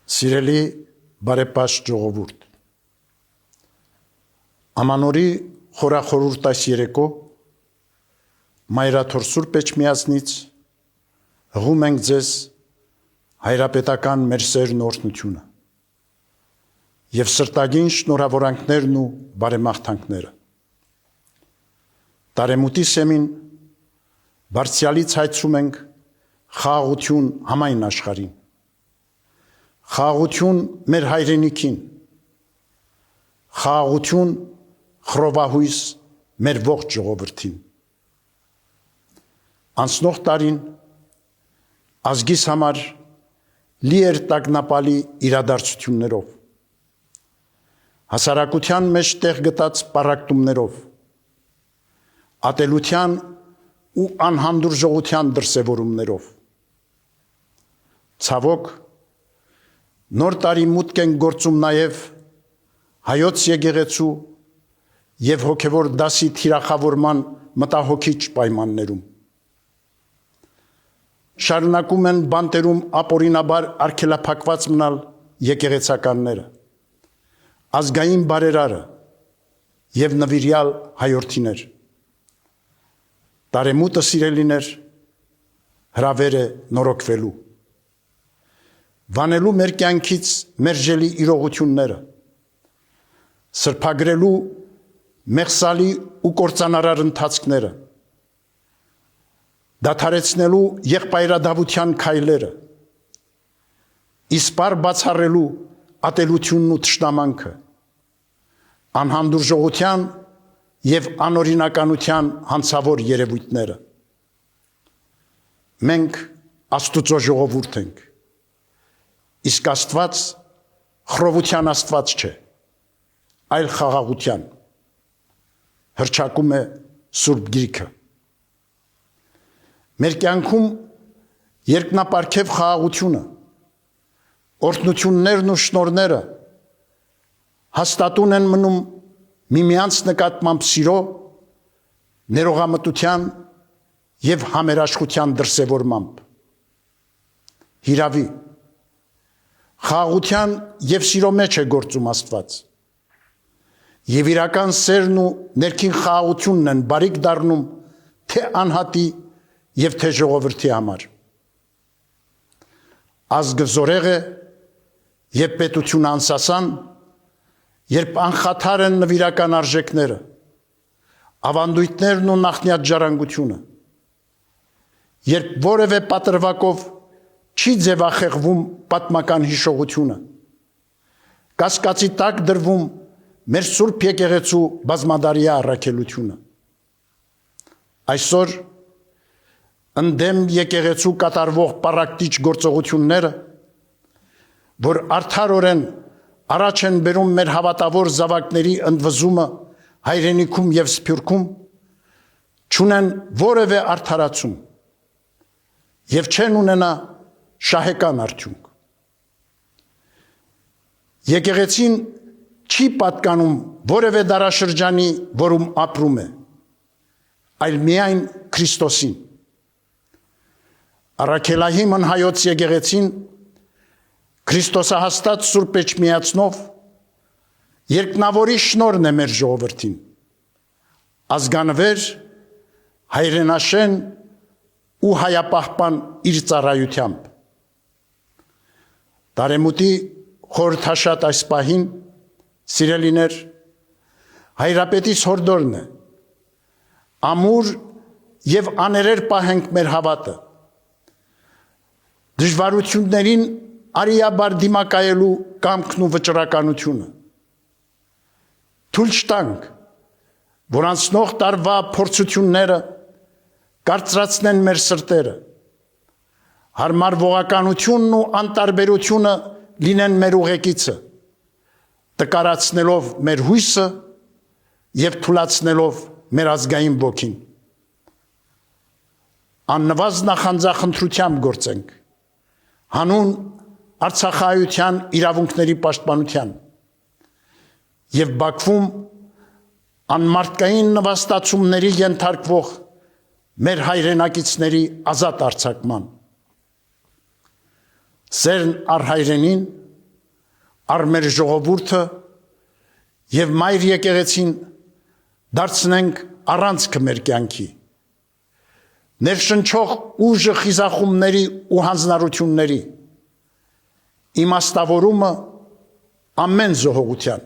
Սիրելի բարեպաշտ ժողովուրդ, Ամանորի խորախորհուրդ այս երեկո Մայրաթոր Սուրբ Էջմիածնից հղում ենք ձեզ հայրապետական մեր սերն օրհնությունը և սրտագին շնորհավորանքներն ու բարեմաղթանքները։ Տարեմուտի սեմին բարձրյալից հայցում ենք խաղաղություն համայն աշխարհին, խաղաղություն մեր հայրենիքին, խաղաղություն խռովահույս մեր ողջ ժողովրդին։ Անցնող տարին ազգիս համար լի էր տագնապալի իրադարձություններով, հասարակության մեջ տեղ գտած պառակտումներով, ատելության ու անհանդուրժողության դրսևորումներով։ Ցավոք, նոր տարի մուտք են գործում նաև հայոց եկեղեցու և հոգևոր դասի թիրախավորման մտահոգիչ պայմաններում։ Շարունակում են բանտերում ապօրինաբար արգելափակված մնալ եկեղեցականները, ազգային բարերարը և նվիրյալ հայորդիներ։ Տարեմուտը, սիրելիներ, հրավեր է նորոգվելու, վանելու մեր կյանքից մերժելի իրողությունները, սրբագրելու մեղսալի ու կործանարար ընթացքները, դադարեցնելու եղբայրադավության քայլերը, իսպառ բացառելու ատելությունն ու թշնամանքը, անհանդուրժողության և անօրինականության հանցավոր երևույթները։ Մենք Աստուծո ժողովուրդ ենք, իսկ Աստված խռովության Աստված չէ, այլ խաղաղության, հռչակում է Սուրբ Գիրքը։ Մեր կյանքում երկնապարգև խաղաղությունը, օրհնություններն ու շնորհները հաստատուն են մնում միմյանց նկատմամբ սիրո, ներողամտության և համերաշխության դրսևորմամբ։ Հիրավի, խաղաղության և սիրո մեջ է գործում Աստված, և իրական սերն ու ներքին խաղաղությունն են բարիք դառնում թե անհատի և թե ժողովրդի համար։ Ազգը զորեղ է և պետությունը անսասան, երբ անխաթար են նվիրական արժեքները, ավանդույթներն ու նախնյաց ժառանգությունը, երբ որևէ պատրվակով չի ձևախեղվում պատմական հիշողությունը, կասկածի տակ դրվում մեր Սուրբ եկեղեցու բազմադարյա առաքելությունը։ Այսօր ընդդեմ եկեղեցու կատարվող պառակտիչ գործողությունները, որ արդարորեն առաջ են բերում մեր հավատավոր զավակների ընդվզումը հայրենիքում և սփյուռքում, չունեն որևէ արդարացում և չեն ունենա շահեկան արդյունք։ Եկեղեցին չի պատկանում որևէ դարաշրջանի, որում ապրում է, այլ միայն Քրիստոսին։ Առաքելահիմն հայոց եկեղեցին Քրիստոսահաստատ Սուրբ Էջմիածնով երկնավորի շնորհն է մեր ժողովրդին, ազգանվեր, հայրենաշեն ու հայապահպան իր ծառայությամբ։ Տարեմուտի խորհրդաշատ այս պահին, սիրելիներ, հայրապետիս հորդորն է, ամուր և աներեր պահենք մեր հավատը, դժվարություններին արիաբար դիմակայելու կամքն ու վճռականությունը, թույլ չտանք, որ անցնող տարվա փորձությունները կարծրացնեն մեր սրտերը, հարմարվողականությունն ու անտարբերությունը լինեն մեր ուղեկիցը, տկարացնելով մեր հույսը և թուլացնելով մեր ազգային ոգին։ Աննվազ նախանձախնդրությամբ գործենք, հանուն արցախահայության իրավունքների պաշտպանության և Բաքվում անմարդկային նվաստացումների ենթարկվող մեր հայրենակիցների ազատ արձակման։ Սերն առ հայրենին առ մեր ժողովուրդը եւ մայր եկեղեցին դարձնենք առանցքը մեր կյանքի։ Ներշնչող ուժը խիզախումների ու հանձնառությունների իմաստավորումը ամեն զոհողության։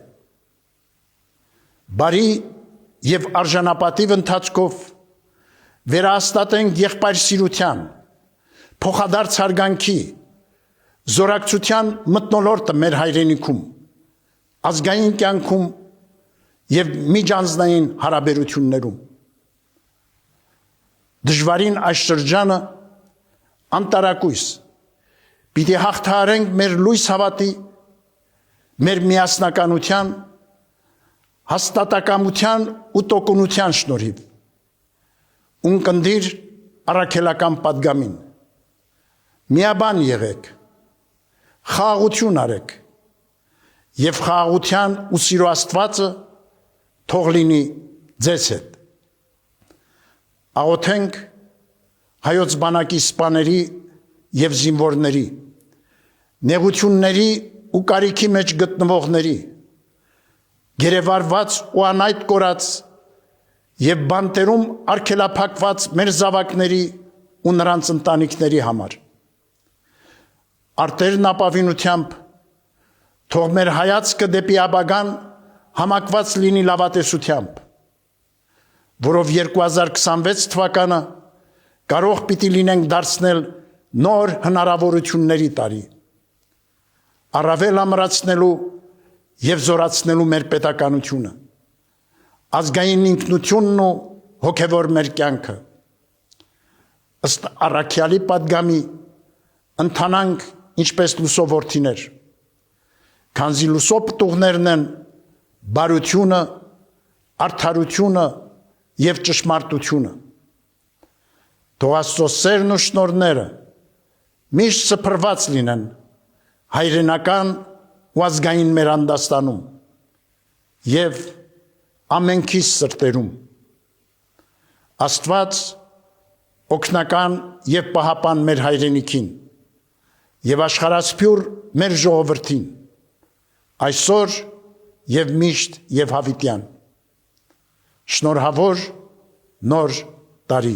Բարի եւ արժանապատիվ ընթացքով վերահաստատենք եղբայրսիրության, փոխադարձ հարգանքի, զորակցության մթնոլորտը մեր հայրենիքում, ազգային կյանքում եւ միջանձնային հարաբերություններում։ Դժվարին այս շրջանը անտարակույս պիտի հաղթահարենք մեր լույս հավատի, մեր միասնականության, հաստատակամության ու տոկունության շնորհիվ, ունկնդիր առաքելական պատգամին։ Միաբան եղեք, խաղաղություն արեք եւ խաղաղության ու սիրո Աստվածը թող լինի ձեզ հետ։ Աղոթենք հայոց բանակի սպաների եւ զինվորների, նեղությունների ու կարիքի մեջ գտնվողների, գերեվարված ու անայտ կորած եւ բանտերում արգելափակված մեր զավակների ու նրանց ընտանիքների համար։ Արտերն ապավինությամբ թող մեր հայացքը դեպի ապագան համակված լինի լավատեսությամբ, որով 2026 թվականը կարող պիտի լինենք դարձնել նոր հնարավորությունների տարի, առավել ամրացնելու եւ զորացնելու մեր պետականությունը, ազգային ինքնությունն ու հոգեվոր մեր կյանքը։ Ըստ առաքյալի պատգամի ընթանանք ինչպես լուսո որդիներ, քանզի լուսո պտուղներն են բարությունը, արդարությունը եւ ճշմարտությունը։ Թող Աստծո սերն ու շնորհները միշտ սփռված լինեն հայրենական ու ազգային մեր անդաստանում եւ ամենքիս սրտերում։ Աստված օգնական եւ պահապան մեր հայրենիքին եւ աշխարհասփյուր մեր ժողովրդին, այսօր եւ միշտ եւ հավիտյան։ Շնորհավոր նոր տարի։